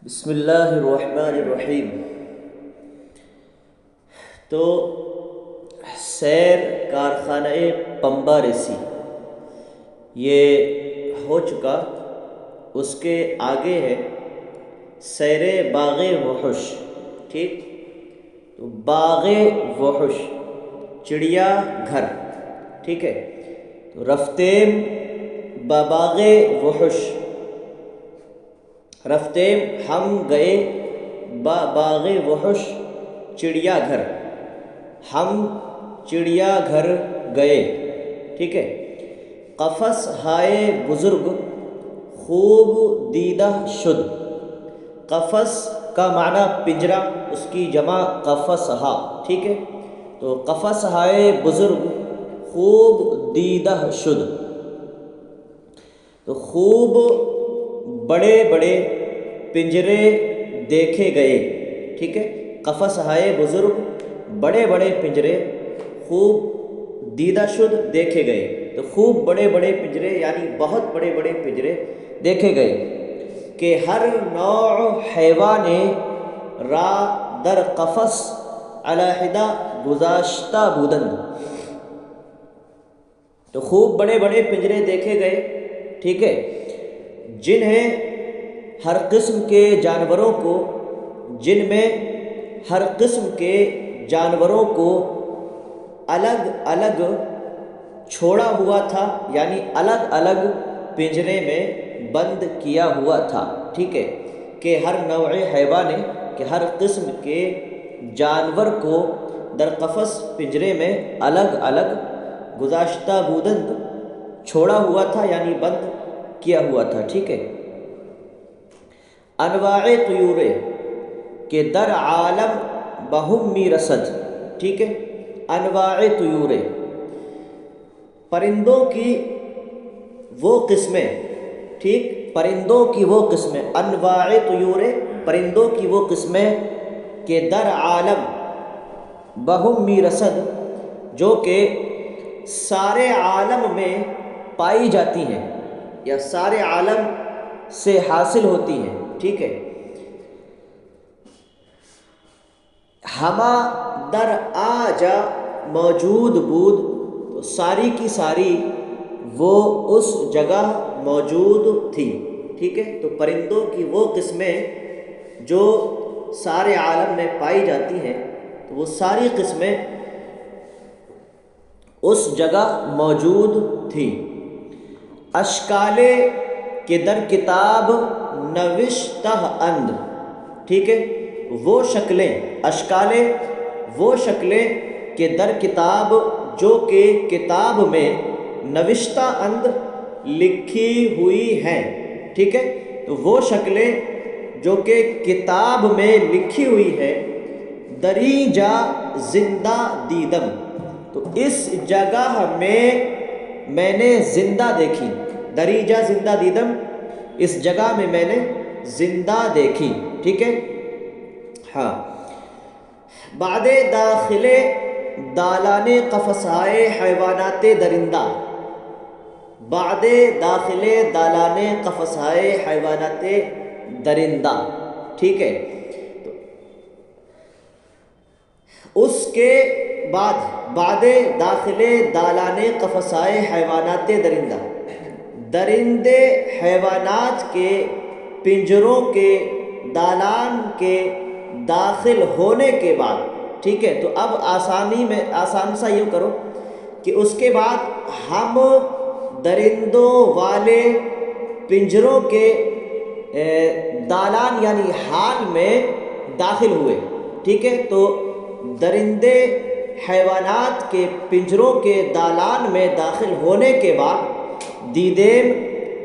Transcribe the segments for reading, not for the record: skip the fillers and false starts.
بسم اللہ الرحمن الرحیم۔ تو سیر کارخانہ پمبا ریسی یہ ہو چکا، اس کے آگے ہے سیر باغ وحش۔ ٹھیک، تو باغ وحش چڑیا گھر، ٹھیک ہے۔ تو رفتیم باغ وحش، رفتیم ہم گئے باغ وحش چڑیا گھر، ہم چڑیا گھر گئے، ٹھیک ہے۔ قفس ہائے بزرگ خوب دیدہ شد، قفس کا معنی پنجرا، اس کی جمع قفس ہا، ٹھیک ہے۔ تو قفس ہائے بزرگ خوب دیدہ شد، تو خوب بڑے بڑے پنجرے دیکھے گئے، ٹھیک ہے۔ قفس ہائے بزرگ بڑے بڑے پنجرے خوب دیدہ شد دیکھے گئے، تو خوب بڑے بڑے پنجرے یعنی بہت بڑے بڑے پنجرے دیکھے گئے کہ ہر نوع حیوان را در قفس علیحدہ گذاشتہ بودند، تو خوب بڑے بڑے پنجرے دیکھے گئے، ٹھیک ہے، جنہیں ہر قسم کے جانوروں کو، جن میں ہر قسم کے جانوروں کو الگ الگ چھوڑا ہوا تھا، یعنی الگ الگ پنجرے میں بند کیا ہوا تھا، ٹھیک ہے۔ کہ ہر نوع حیوان، کہ ہر قسم کے جانور کو در قفس پنجرے میں الگ الگ گذاشتہ بودند چھوڑا ہوا تھا، یعنی بند کیا ہوا تھا، ٹھیک ہے۔ انواع طیور کہ در عالم بہم می رسد، ٹھیک ہے۔ انواع طیور پرندوں کی وہ قسمیں، ٹھیک، پرندوں کی وہ قسمیں، انواع طیور پرندوں کی وہ قسمیں کہ در عالم بہم می رسد جو کہ سارے عالم میں پائی جاتی ہیں یا سارے عالم سے حاصل ہوتی ہیں، ٹھیک ہے۔ ہما در آجا موجود بود، تو ساری کی ساری وہ اس جگہ موجود تھی، ٹھیک ہے۔ تو پرندوں کی وہ قسمیں جو سارے عالم میں پائی جاتی ہیں، تو وہ ساری قسمیں اس جگہ موجود تھی۔ اشکال کے در کتاب نوشتہ اند، ٹھیک ہے، وہ شکلیں، اشکال وہ شکلیں کہ در کتاب جو کہ کتاب میں نوشتہ اند لکھی ہوئی ہیں، ٹھیک ہے۔ تو وہ شکلیں جو کہ کتاب میں لکھی ہوئی ہے، دری جا زندہ دیدم، تو اس جگہ میں نے زندہ دیکھی، دریجہ زندہ دیدم، اس جگہ میں نے زندہ دیکھی، ٹھیک ہے۔ ہاں، بعد داخل دالان قفسائے حیوانات درندہ، بعد داخل دالان قفسائے حیوانات درندہ، ٹھیک ہے۔ اس کے بعد داخل دالان قفسائے حیوانات درندہ، درندے حیوانات کے پنجروں کے دالان کے داخل ہونے کے بعد، ٹھیک ہے۔ تو اب آسان سا یوں کرو کہ اس کے بعد ہم درندوں والے پنجروں کے دالان یعنی حال میں داخل ہوئے، ٹھیک ہے۔ تو درندے حیوانات کے پنجروں کے دالان میں داخل ہونے کے بعد دیدیم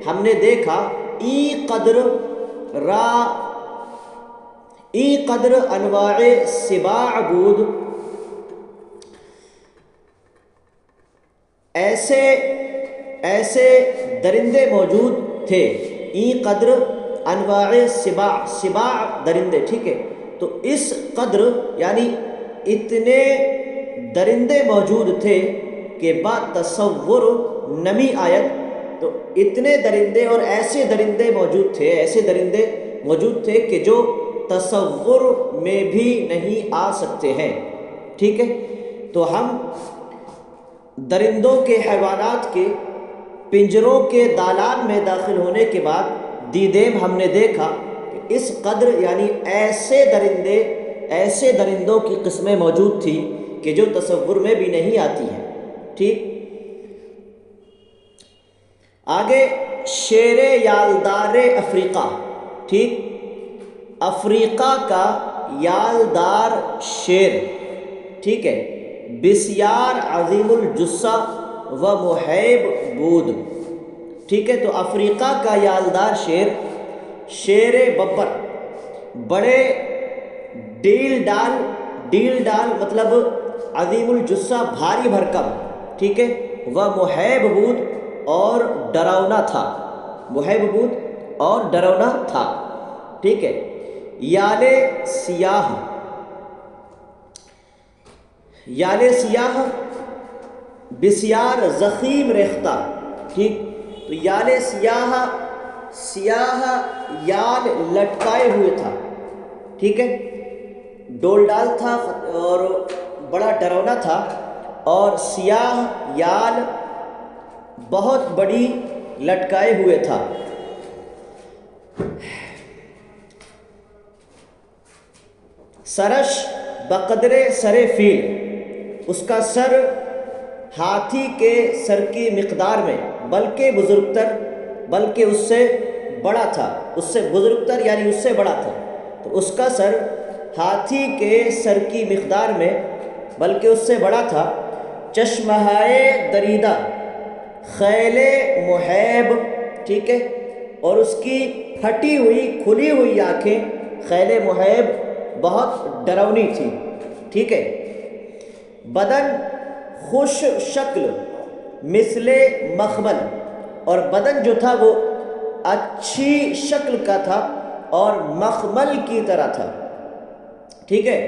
ہم نے دیکھا، ای قدر انواع سباع بود، ایسے درندے موجود تھے، ای قدر انواع سباع درندے، ٹھیک ہے۔ تو اس قدر یعنی اتنے درندے موجود تھے کہ با تصور نمی آیت، تو اتنے درندے اور ایسے درندے موجود تھے، ایسے درندے موجود تھے کہ جو تصور میں بھی نہیں آ سکتے ہیں، ٹھیک ہے۔ تو ہم درندوں کے، حیوانات کے پنجروں کے دالان میں داخل ہونے کے بعد دیدیم ہم نے دیکھا کہ اس قدر یعنی ایسے درندوں کی قسمیں موجود تھی کہ جو تصور میں بھی نہیں آتی ہیں، ٹھیک۔ آگے شیر یالدار افریقہ، ٹھیک، افریقہ کا یالدار شیر، ٹھیک ہے، بسیار عظیم الجثہ و محیب بود، ٹھیک ہے۔ تو افریقہ کا یالدار شیر، شیر ببر، بڑے ڈیل ڈال مطلب عظیم الجثہ، بھاری بھرکم، ٹھیک ہے، و محیب بود، اور ڈراؤنا تھا، محیب بود اور ڈراؤنا تھا، ٹھیک ہے۔ یال سیاہ بسیار زخیم ریختہ، ٹھیک۔ تو یال سیاہ یال لٹکائے ہوئے تھا، ٹھیک ہے، ڈول ڈال تھا اور بڑا ڈراؤنا تھا، اور سیاہ یال بہت بڑی لٹکائے ہوئے تھا۔ سرش بقدر سر فیل، اس کا سر ہاتھی کے سر کی مقدار میں، بلکہ بلکہ اس سے بڑا تھا، اس سے بزرگتر یعنی اس سے بڑا تھا۔ تو اس کا سر ہاتھی کے سر کی مقدار میں، بلکہ اس سے بڑا تھا۔ چشمہائے دریدہ، خیل محیب، ٹھیک ہے، اور اس کی پھٹی ہوئی کھلی ہوئی آنکھیں، خیل محیب بہت ڈراؤنی تھی، ٹھیک ہے۔ بدن خوش شکل مثل مخمل، اور بدن جو تھا وہ اچھی شکل کا تھا اور مخمل کی طرح تھا، ٹھیک ہے۔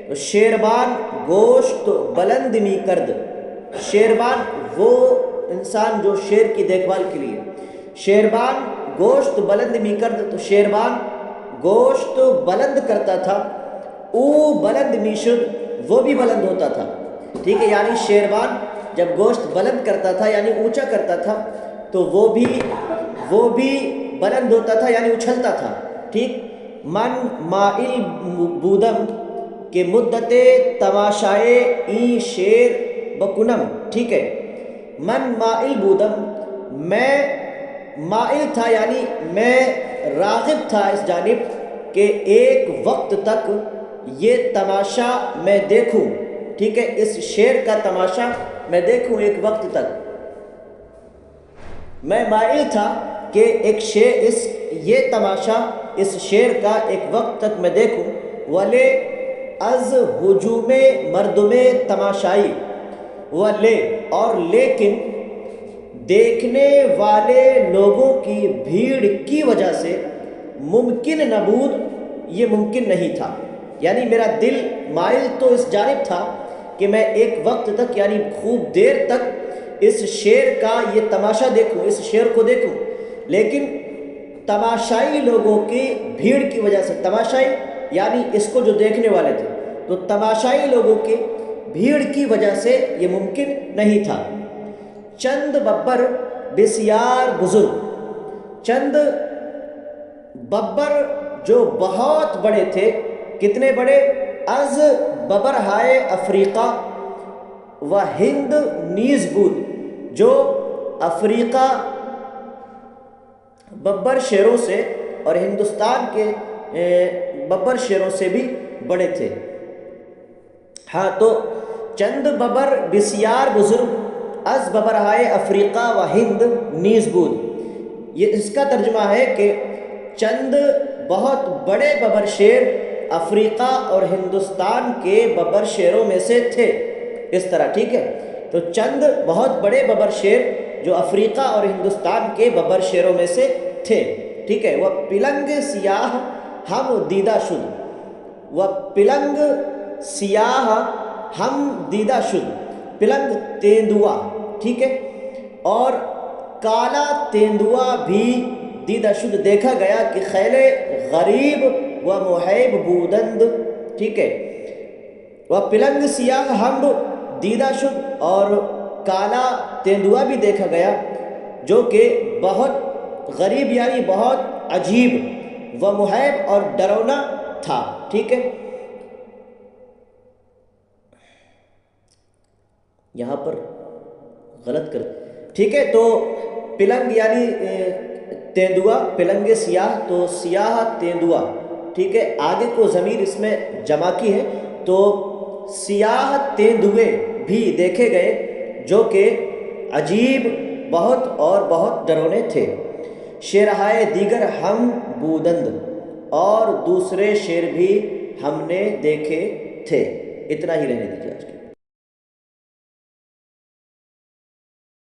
تو شیربان گوشت بلند می کرد، شیربان وہ انسان جو شیر کی دیکھ بھال کے لیے، شیربان گوشت بلند می کرد، تو شیربان گوشت بلند کرتا تھا، او بلند می شد، وہ بھی بلند ہوتا تھا، ٹھیک ہے۔ یعنی شیربان جب گوشت بلند کرتا تھا یعنی اونچا کرتا تھا تو وہ بھی بلند ہوتا تھا یعنی اچھلتا تھا، ٹھیک۔ من مائل بودم، کہ مدت تماشائے این شیر بکنم، ٹھیک ہے۔ من مائل بودم، میں مائل تھا یعنی میں راغب تھا اس جانب کہ ایک وقت تک یہ تماشا میں دیکھوں، ٹھیک ہے، اس شیر کا تماشا میں دیکھوں ایک وقت تک، میں مائل تھا کہ یہ تماشا اس شیر کا ایک وقت تک میں دیکھوں۔ ولے از ہجوم مردم تماشائی، اور لیکن دیکھنے والے لوگوں کی بھیڑ کی وجہ سے ممکن نبود، یہ ممکن نہیں تھا، یعنی میرا دل مائل تو اس جانب تھا کہ میں ایک وقت تک یعنی خوب دیر تک اس شیر کا یہ تماشا دیکھوں، اس شیر کو دیکھوں، لیکن تماشائی لوگوں کی بھیڑ کی وجہ سے، تماشائی یعنی اس کو جو دیکھنے والے تھے، تو تماشائی لوگوں کی بھیڑ کی وجہ سے یہ ممکن نہیں تھا۔ چند ببر بسیار بزرگ، چند ببر جو بہت بڑے تھے، کتنے بڑے؟ از ببرہائے افریقہ و ہند نیز بود، جو افریقہ ببر شیروں سے اور ہندوستان کے ببر شیروں سے بھی بڑے تھے۔ ہاں، تو چند ببر بسیار بزرگ از ببرہائے افریقہ و ہند نیز بود، یہ اس کا ترجمہ ہے کہ چند بہت بڑے ببر شیر افریقہ اور ہندوستان کے ببر شیروں میں سے تھے، اس طرح، ٹھیک ہے۔ تو چند بہت بڑے ببر شیر جو افریقہ اور ہندوستان کے ببر شیروں میں سے تھے، ٹھیک ہے۔ وہ پلنگ سیاہ ہم دیدہ شد، وہ پلنگ سیاہ ہم دیدہ شد، پلنگ تیندوا، ٹھیک ہے، اور کالا تیندوا بھی دیدہ شد دیکھا گیا کہ خیل غریب و محیب بودند، ٹھیک ہے، وہ پلنگ سیاہ ہم دیدہ شد، اور کالا تیندوا بھی دیکھا گیا جو کہ بہت غریب یعنی بہت عجیب، و محیب اور ڈرونا تھا، ٹھیک ہے۔ یہاں پر غلط کر، ٹھیک ہے، تو پلنگ یعنی تیندوا، پلنگ سیاہ تو سیاہ تیندوا، ٹھیک ہے، آگے کو ضمیر اس میں جمع کی ہے، تو سیاہ تیندوے بھی دیکھے گئے جو کہ عجیب بہت اور بہت ڈرونے تھے۔ شیرہائے دیگر ہم بودند، اور دوسرے شیر بھی ہم نے دیکھے تھے۔ اتنا ہی رہنے دیجیے آج کے